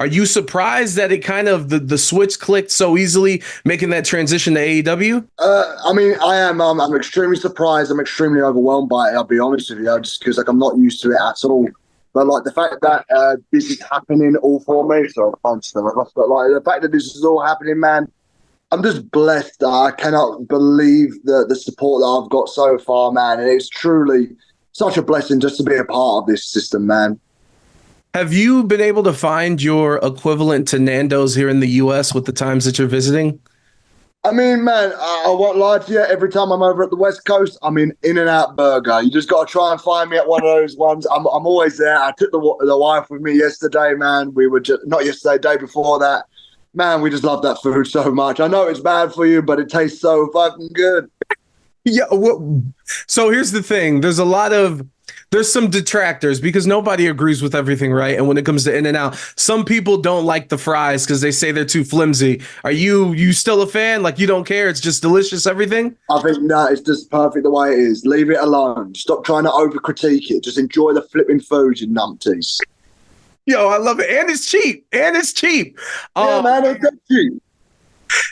Are you surprised that it kind of the switch clicked so easily, making that transition to AEW? I mean, I am. I'm extremely surprised. I'm extremely overwhelmed by it. I'll be honest with you, just because like I'm not used to it at all. But like the fact that this is happening all for me, so I can't stand it. But like the fact that this is all happening, man, I'm just blessed. I cannot believe the support that I've got so far, man. And it's truly such a blessing just to be a part of this system, man. Have you been able to find your equivalent to Nando's here in the US with the times that you're visiting? I mean, man, I won't lie to you. Every time I'm over at the West Coast, I'm in In-N-Out Burger. You just got to try and find me at one of those ones. I'm always there. I took the wife with me yesterday, man. We were just, not yesterday, day before that. Man, we just love that food so much. I know it's bad for you, but it tastes so fucking good. Yeah. Well, so here's the thing. There's some detractors because nobody agrees with everything, right? And when it comes to In-N-Out, some people don't like the fries because they say they're too flimsy. Are you still a fan? Like you don't care? It's just delicious, everything? I think no, it's just perfect the way it is. Leave it alone. Stop trying to over critique it. Just enjoy the flipping food, you numpties. Yo, I love it. And it's cheap. And it's cheap. Yeah, man, it's cheap.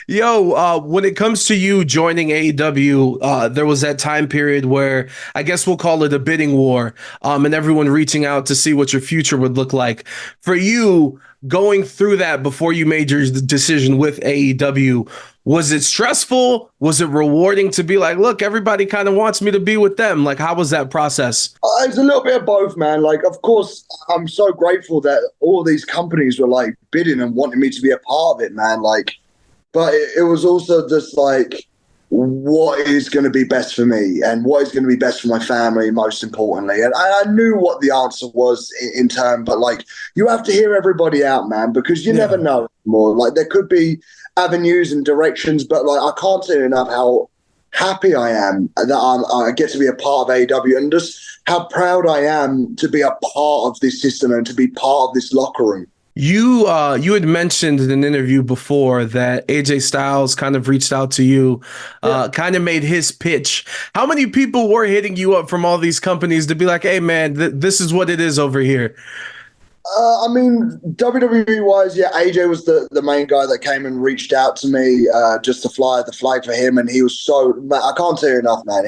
Yo, when it comes to you joining AEW, there was that time period where I guess we'll call it a bidding war, and everyone reaching out to see what your future would look like. For you, going through that before you made your decision with AEW, was it stressful? Was it rewarding to be like, look, everybody kind of wants me to be with them? Like, how was that process? It's a little bit of both, man. Like, of course, I'm so grateful that all these companies were like bidding and wanting me to be a part of it, man. Like, but it was also just like, what is going to be best for me and what is going to be best for my family, most importantly. And I knew what the answer was in turn, but like, you have to hear everybody out, man, because you never know more. Like, there could be avenues and directions, but like, I can't say enough how happy I am that I get to be a part of AEW and just how proud I am to be a part of this system and to be part of this locker room. You had mentioned in an interview before that AJ Styles kind of reached out to you, kind of made his pitch. How many people were hitting you up from all these companies to be like, hey man, this is what it is over here? I mean, WWE wise, yeah, AJ was the main guy that came and reached out to me just to fly the flag for him, and he was so, I can't tell you enough, man.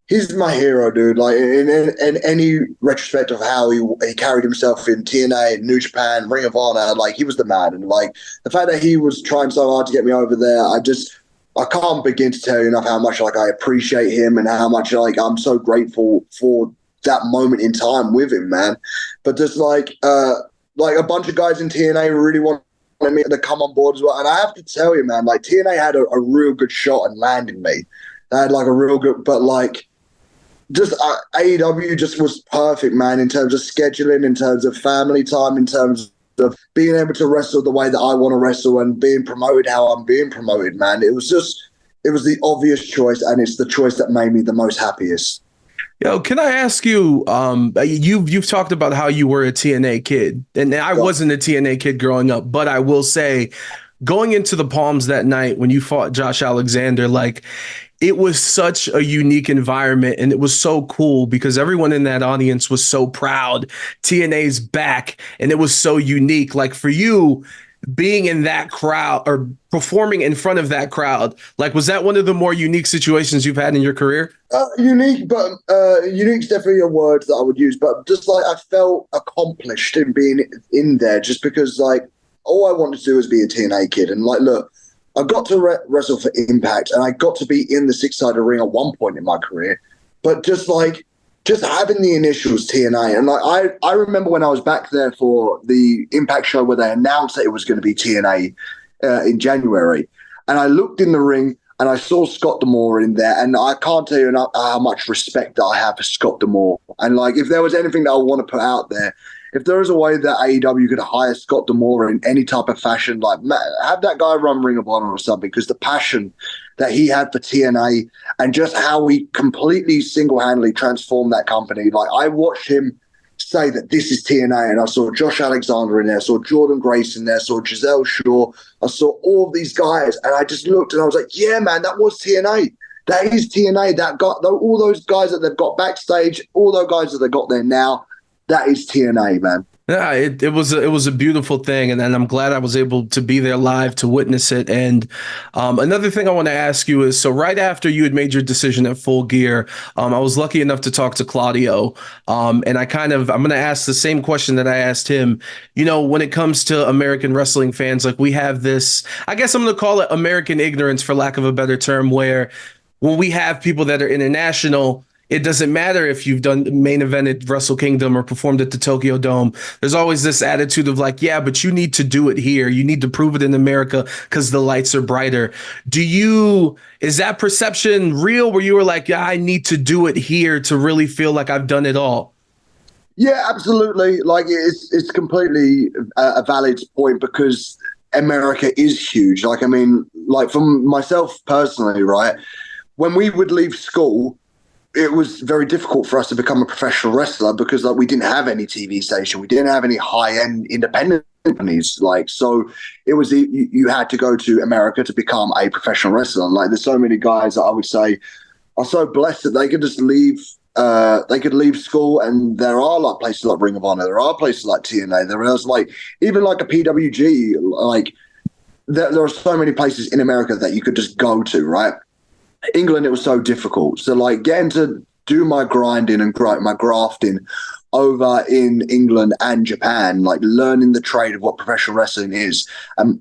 He's my hero, dude. Like in any retrospect of how he carried himself in TNA, New Japan, Ring of Honor, like he was the man. And like the fact that he was trying so hard to get me over there, I can't begin to tell you enough how much like I appreciate him and how much like I'm so grateful for that moment in time with him, man. But just like a bunch of guys in TNA really wanted me to come on board as well. And I have to tell you, man, like TNA had a real good shot at landing me. They had like a real good, but like. Just AEW just was perfect, man, in terms of scheduling, in terms of family time, in terms of being able to wrestle the way that I want to wrestle and being promoted how I'm being promoted, man. It was the obvious choice, and it's the choice that made me the most happiest. Yo, can I ask you, you've talked about how you were a TNA kid, and I wasn't a TNA kid growing up, but I will say, going into the Palms that night when you fought Josh Alexander, like, it was such a unique environment and it was so cool because everyone in that audience was so proud. TNA's back and it was so unique. Like for you being in that crowd or performing in front of that crowd, like was that one of the more unique situations you've had in your career? Unique, but unique's definitely a word that I would use. But just like I felt accomplished in being in there just because like all I wanted to do was be a TNA kid. And like, look, I got to wrestle for Impact, and I got to be in the six-sided ring at one point in my career. But just having the initials TNA, and like I remember when I was back there for the Impact show where they announced that it was going to be TNA in January, and I looked in the ring and I saw Scott D'Amore in there, and I can't tell you enough how much respect that I have for Scott D'Amore. And like, if there was anything that I want to put out there. If there is a way that AEW could hire Scott D'Amore in any type of fashion, like have that guy run Ring of Honor or something, because the passion that he had for TNA and just how he completely single-handedly transformed that company. Like I watched him say that this is TNA, and I saw Josh Alexander in there, I saw Jordan Grace in there, I saw Giselle Shaw, I saw all of these guys, and I just looked and I was like, yeah, man, that was TNA. That is TNA. That got all those guys that they've got backstage, all those guys that they've got there now. That is TNA, man. Yeah, it was a beautiful thing, and I'm glad I was able to be there live to witness it. And another thing I want to ask you is, so right after you had made your decision at Full Gear, I was lucky enough to talk to Claudio, and I'm going to ask the same question that I asked him. You know, when it comes to American wrestling fans, like we have this, I guess I'm going to call it American ignorance, for lack of a better term, where when we have people that are international, it doesn't matter if you've done main evented Wrestle Kingdom or performed at the Tokyo Dome. There's always this attitude of like, yeah, but you need to do it here. You need to prove it in America because the lights are brighter. Is that perception real where you were like, yeah, I need to do it here to really feel like I've done it all? Yeah, absolutely. Like it's completely a valid point because America is huge. Like, I mean, like for myself personally, right? When we would leave school, it was very difficult for us to become a professional wrestler because like we didn't have any TV station, we didn't have any high end independent companies. Like, so it was you had to go to America to become a professional wrestler. And like, there's so many guys that I would say are so blessed that they could just leave. They could leave school, and there are like places like Ring of Honor, there are places like TNA, there is like even like a PWG. Like there are so many places in America that you could just go to, right? England, it was so difficult. So like getting to do my grinding and my grafting over in England and Japan, like learning the trade of what professional wrestling is.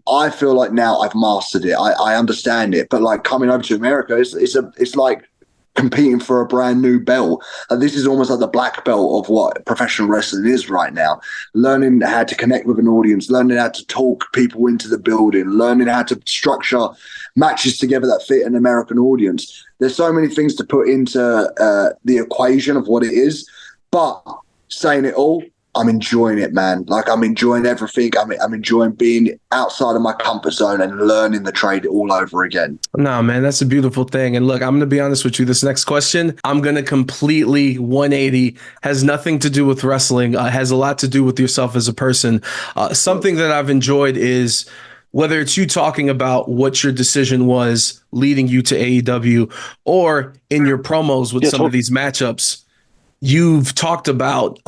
I feel like now I've mastered it. I understand it. But like coming over to America, it's like competing for a brand new belt. And this is almost like the black belt of what professional wrestling is right now. Learning how to connect with an audience, learning how to talk people into the building, learning how to structure matches together that fit an American audience. There's so many things to put into the equation of what it is. But saying it all, I'm enjoying it, man. Like I'm enjoying everything. I'm enjoying being outside of my comfort zone and learning the trade all over again. No, man, that's a beautiful thing. And look, I'm going to be honest with you. This next question, I'm going to completely 180. Has nothing to do with wrestling. Has a lot to do with yourself as a person. Something that I've enjoyed is whether it's you talking about what your decision was leading you to AEW, or in your promos with some of these matchups, you've talked about,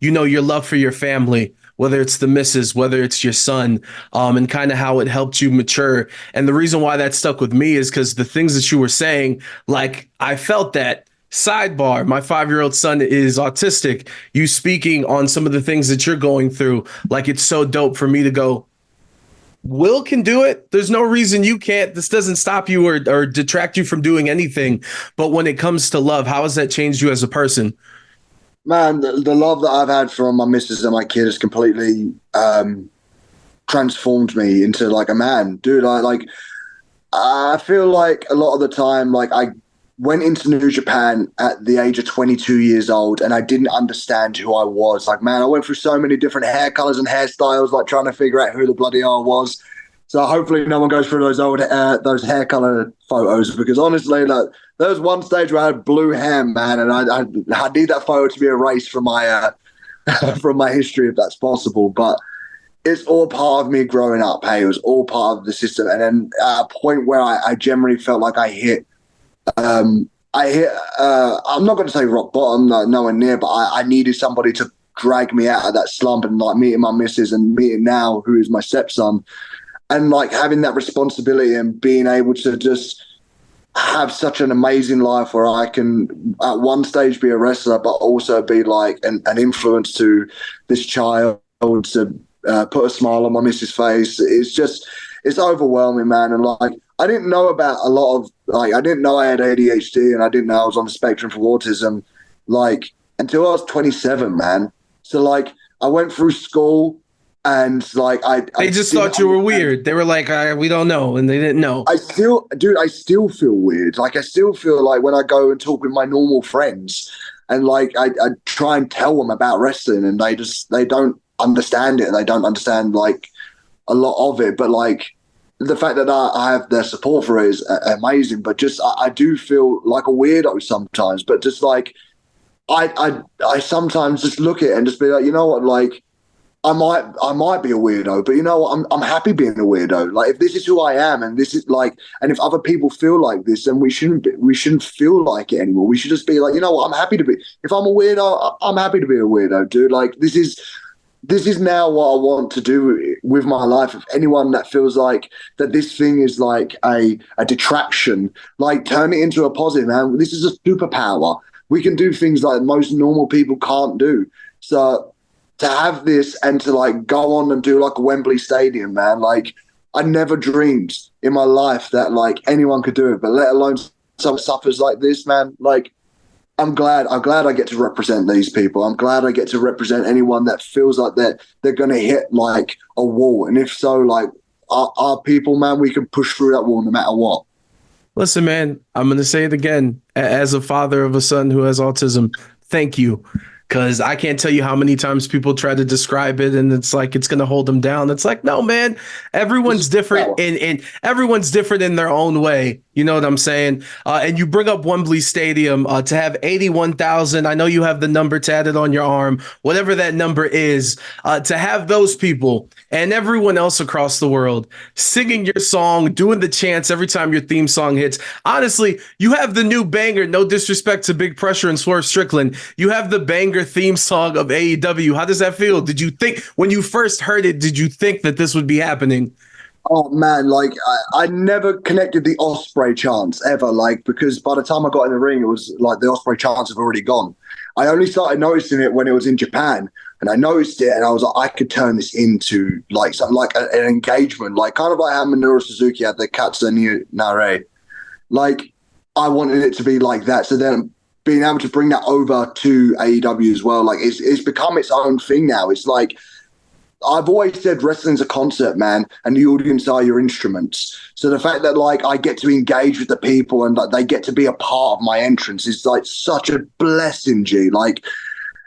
your love for your family, whether it's the missus, whether it's your son, and kind of how it helped you mature. And the reason why that stuck with me is because the things that you were saying, like I felt that. Sidebar, my 5-year-old son is autistic. You speaking on some of the things that you're going through, like it's so dope for me to go, Will can do it. There's no reason you can't. This doesn't stop you or detract you from doing anything. But when it comes to love, how has that changed you as a person? Man, the love that I've had from my missus and my kid has completely transformed me into like a man, dude. I feel like a lot of the time, like I went into New Japan at the age of 22 years old, and I didn't understand who I was. Like, man, I went through so many different hair colors and hairstyles, like trying to figure out who the bloody hell I was. So hopefully no one goes through those hair color photos, because honestly, like, there was one stage where I had blue hair, man, and I need that photo to be erased from my from my history if that's possible. But it's all part of me growing up. Hey, it was all part of the system. And then at a point where I generally felt like I hit, I'm not going to say rock bottom, no, nowhere near, but I needed somebody to drag me out of that slump, and like meeting my missus and meeting now, who is my stepson, and like having that responsibility and being able to just have such an amazing life where I can at one stage be a wrestler, but also be like an influence to this child, to put a smile on my missus' face. It's overwhelming, man. And like, I didn't know about a lot of, like, I didn't know I had ADHD, and I didn't know I was on the spectrum for autism, like, until I was 27, man. So like, I went through school, and like, They just thought you were weird. They were like, we don't know. And they didn't know. I still feel weird. Like, I still feel like when I go and talk with my normal friends, and like, I try and tell them about wrestling, and they don't understand it, and they don't understand like a lot of it. But like, the fact that I have their support for it is amazing. But just, I do feel like a weirdo sometimes. But just like, I sometimes just look at it and just be like, you know what, like, I might be a weirdo, but you know what? I'm happy being a weirdo. Like, if this is who I am, and this is like, and if other people feel like this, then we shouldn't feel like it anymore. We should just be like, you know what? I'm happy to be. If I'm a weirdo, I'm happy to be a weirdo, dude. Like, this is this is now what I want to do with my life. If anyone that feels like that this thing is like a detraction, like turn it into a positive, man. This is a superpower. We can do things like most normal people can't do. So to have this and to like go on and do like a Wembley Stadium, man, like I never dreamed in my life that like anyone could do it, but let alone someone suffers like this, man. Like I'm glad I get to represent these people. I'm glad I get to represent anyone that feels like they're going to hit like a wall. And if so, like our people, man, we can push through that wall no matter what. Listen, man, I'm going to say it again. As a father of a son who has autism, thank you. Because I can't tell you how many times people try to describe it and it's like it's going to hold them down. It's like, no, man, everyone's different and everyone's different in their own way. You know what I'm saying? And you bring up Wembley Stadium to have 81,000. I know you have the number tatted on your arm, whatever that number is, to have those people and everyone else across the world singing your song, doing the chants every time your theme song hits. Honestly, you have the new banger. No disrespect to Big Pressure and Swerve Strickland. You have the banger theme song of AEW. How does that feel? Did you think when you first heard it, did you think that this would be happening? Oh man, like I never connected the Ospreay chants ever, like because by the time I got in the ring, it was like the Ospreay chants have already gone. I only started noticing it when it was in Japan, and I noticed it, and I was like, I could turn this into like something like an engagement, like kind of like how Minoru Suzuki had the Katsu Nare. Like I wanted it to be like that. So then being able to bring that over to AEW as well, like it's become its own thing now. It's like I've always said wrestling's a concert, man, and the audience are your instruments. So the fact that like I get to engage with the people and like they get to be a part of my entrance is like such a blessing, G. Like,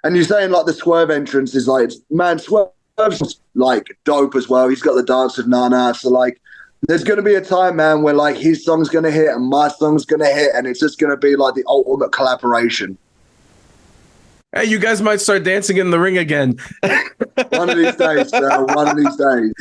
and you're saying like the Swerve entrance is like, man, Swerve's like dope as well. He's got the dance of Nana. So like, there's going to be a time, man, where like his song's going to hit and my song's going to hit, and it's just going to be like the ultimate collaboration. Hey, you guys might start dancing in the ring again. One of these days, sir. One of these days.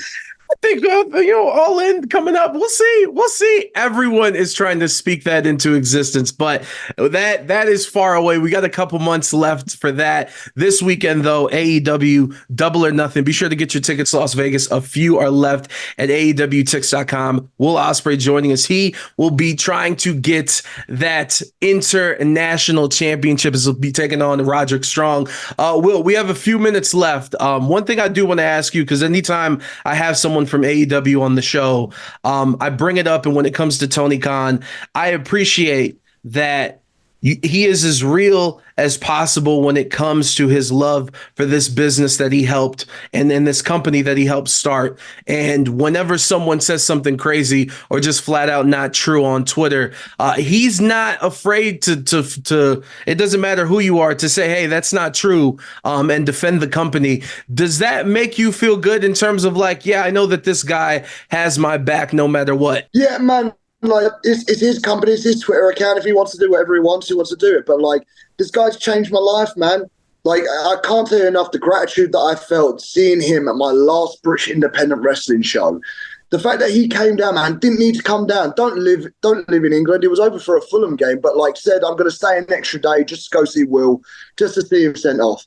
I think, All In coming up. We'll see. We'll see. Everyone is trying to speak that into existence, but that is far away. We got a couple months left for that. This weekend, though, AEW Double or Nothing. Be sure to get your tickets to Las Vegas. A few are left at AEWTix.com. Will Ospreay joining us. He will be trying to get that international championship. He'll be taking on Roderick Strong. Will, we have a few minutes left. One thing I do want to ask you, because anytime I have someone from AEW on the show, I bring it up, and when it comes to Tony Khan, I appreciate that he is as real as possible when it comes to his love for this business that he helped and then this company that he helped start. And whenever someone says something crazy or just flat out not true on Twitter, he's not afraid to it doesn't matter who you are, to say, hey, that's not true, and defend the company. Does that make you feel good in terms of like, yeah, I know that this guy has my back no matter what? Yeah, man. Like it's his company, it's his Twitter account. If he wants to do whatever he wants to do it. But like this guy's changed my life, man. Like I can't tell you enough the gratitude that I felt seeing him at my last British independent wrestling show. The fact that he came down, man, didn't need to come down. Don't live in England. It was over for a Fulham game, but like said, I'm going to stay an extra day just to go see Will, just to see him sent off.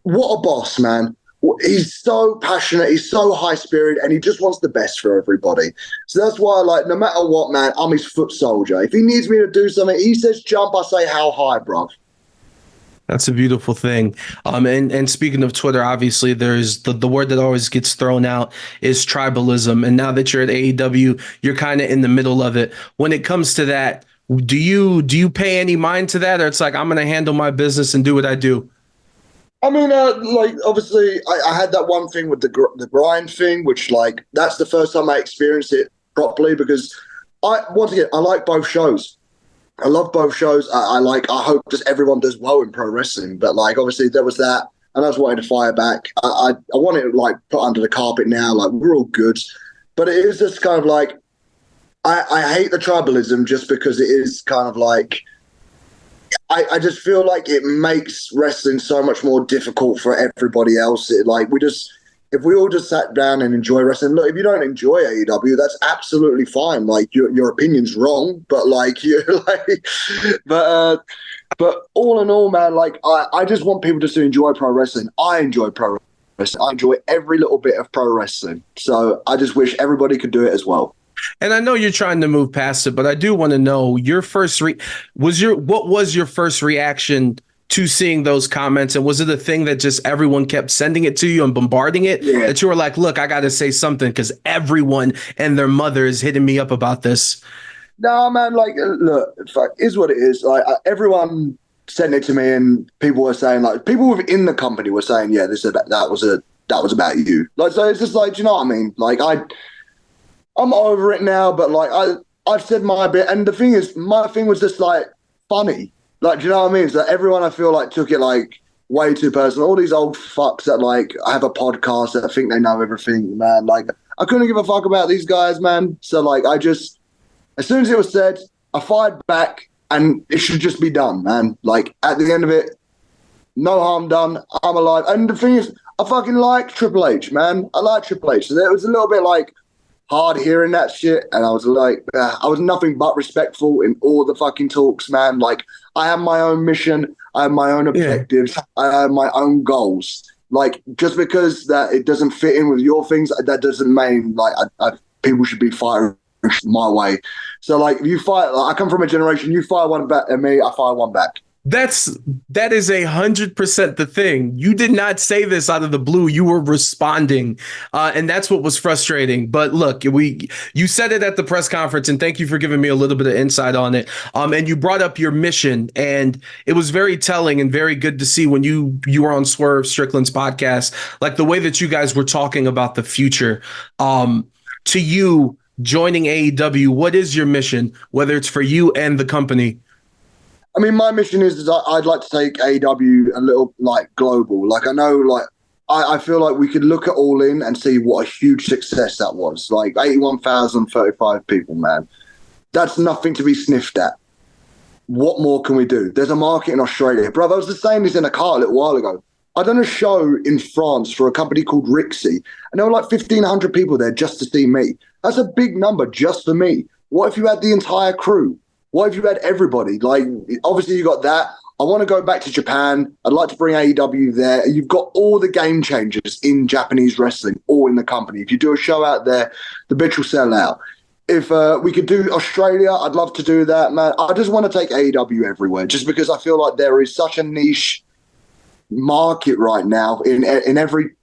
What a boss, man. He's so passionate, he's so high-spirited, and he just wants the best for everybody. So that's why, like, no matter what, man, I'm his foot soldier. If he needs me to do something, he says jump, I say how high, bro. That's a beautiful thing. And speaking of Twitter, obviously there's the word that always gets thrown out is tribalism. And now that you're at AEW, you're kind of in the middle of it. When it comes to that, do you pay any mind to that? Or it's like, I'm going to handle my business and do what I do? I mean, like, obviously, I had that one thing with the grind thing, which, like, that's the first time I experienced it properly because, once again, I like both shows. I love both shows. I hope just everyone does well in pro wrestling. But, like, obviously, there was that, and I just wanted to fire back. I want it, like, put under the carpet now. Like, we're all good. But it is just kind of like, I hate the tribalism just because it is kind of like, I just feel like it makes wrestling so much more difficult for everybody else. If we all just sat down and enjoy wrestling, look, if you don't enjoy AEW, that's absolutely fine. Like your opinion's wrong, but like you're like, but all in all, man, like I just want people just to enjoy pro wrestling. I enjoy pro wrestling. I enjoy every little bit of pro wrestling. So I just wish everybody could do it as well. And I know you're trying to move past it, but I do want to know your what was your first reaction to seeing those comments? And was it a thing that just everyone kept sending it to you and bombarding it, that you were like, look, I got to say something because everyone and their mother is hitting me up about this? No, man, like, look, fuck, is what it is. Like, everyone sent it to me, and people were saying, like, people within the company were saying, yeah, that was about you. Like, so it's just like, do you know what I mean? Like, I'm over it now, but like, I've said my bit, and the thing is, my thing was just like funny. Like, do you know what I mean? So everyone, I feel like, took it like way too personal. All these old fucks that like have a podcast that think they know everything, man. Like, I couldn't give a fuck about these guys, man. So like, as soon as it was said, I fired back, and it should just be done, man. Like, at the end of it, no harm done. I'm alive. And the thing is, I fucking like Triple H, man. I like Triple H. So it was a little bit like hard hearing that shit. And I was like, I was nothing but respectful in all the fucking talks, man. Like, I have my own mission. I have my own objectives. I have my own goals. Like, just because that it doesn't fit in with your things, that doesn't mean like people should be firing my way. So like, if you fire, like, I come from a generation, you fire one back at me, I fire one back. That is 100% the thing. You did not say this out of the blue. You were responding, and that's what was frustrating. But look, you said it at the press conference, and thank you for giving me a little bit of insight on it. And you brought up your mission, and it was very telling and very good to see when you were on Swerve Strickland's podcast, like the way that you guys were talking about the future. To you joining AEW, what is your mission, whether it's for you and the company? I mean, my mission is I'd like to take AEW a little like global. Like, I know, like, I feel like we could look at All In and see what a huge success that was. Like 81,035 people, man. That's nothing to be sniffed at. What more can we do? There's a market in Australia. Bro, I was just saying this in a car a little while ago. I done a show in France for a company called Rixie, and there were like 1,500 people there just to see me. That's a big number just for me. What if you had the entire crew? What if you had everybody? Like, obviously you got that. I want to go back to Japan. I'd like to bring AEW there. You've got all the game changers in Japanese wrestling, all in the company. If you do a show out there, the bitch will sell out. If we could do Australia, I'd love to do that, man. I just want to take AEW everywhere, just because I feel like there is such a niche market right now in every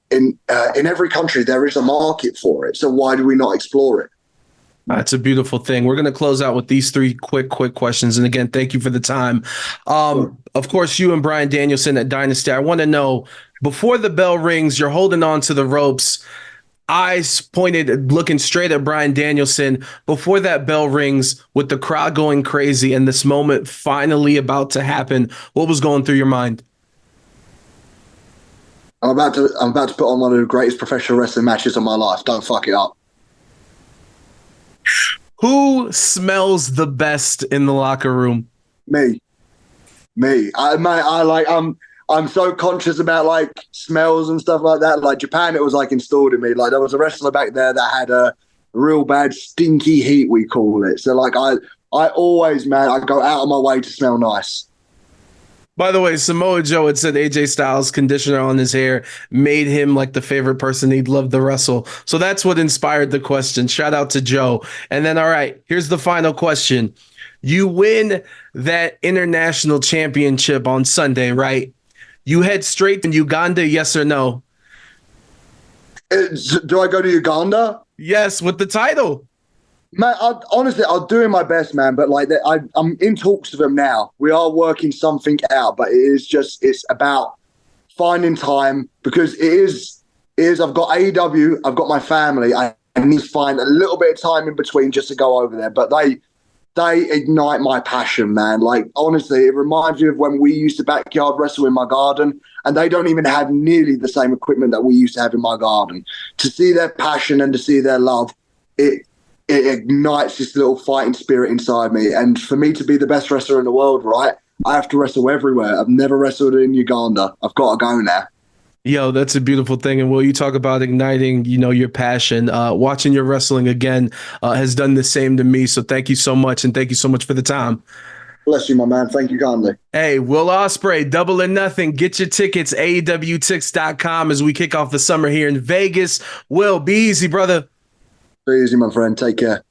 country. There is a market for it. So why do we not explore it? That's a beautiful thing. We're going to close out with these three quick questions. And again, thank you for the time. Sure. Of course, you and Bryan Danielson at Dynasty. I want to know, before the bell rings, you're holding on to the ropes, eyes pointed, looking straight at Bryan Danielson. Before that bell rings, with the crowd going crazy and this moment finally about to happen, what was going through your mind? I'm about to put on one of the greatest professional wrestling matches of my life. Don't fuck it up. Who smells the best in the locker room? Me. I'm so conscious about like smells and stuff like that. Like Japan, it was like installed in me. Like there was a wrestler back there that had a real bad stinky heat, we call it. So like I always, man, I go out of my way to smell nice. By the way, Samoa Joe had said AJ Styles' conditioner on his hair made him like the favorite person he'd love to wrestle. So that's what inspired the question. Shout out to Joe. And then, all right, here's the final question. You win that international championship on Sunday, right? You head straight to Uganda, yes or no? Do I go to Uganda? Yes, with the title. Man, honestly, I'm doing my best, man. But like, I'm in talks with them now. We are working something out, but it's about finding time, because it is. I've got AEW, I've got my family. I need to find a little bit of time in between just to go over there. But they ignite my passion, man. Like, honestly, it reminds me of when we used to backyard wrestle in my garden, and they don't even have nearly the same equipment that we used to have in my garden. To see their passion and to see their love, it ignites this little fighting spirit inside me. And for me to be the best wrestler in the world, right, I have to wrestle everywhere. I've never wrestled in Uganda. I've got to go now. Yo, that's a beautiful thing. And Will, you talk about igniting, your passion. Watching your wrestling again has done the same to me. So thank you so much. And thank you so much for the time. Bless you, my man. Thank you kindly. Hey, Will Ospreay, Double or Nothing. Get your tickets, AEWtix.com, as we kick off the summer here in Vegas. Will, be easy, brother. Be easy, my friend. Take care.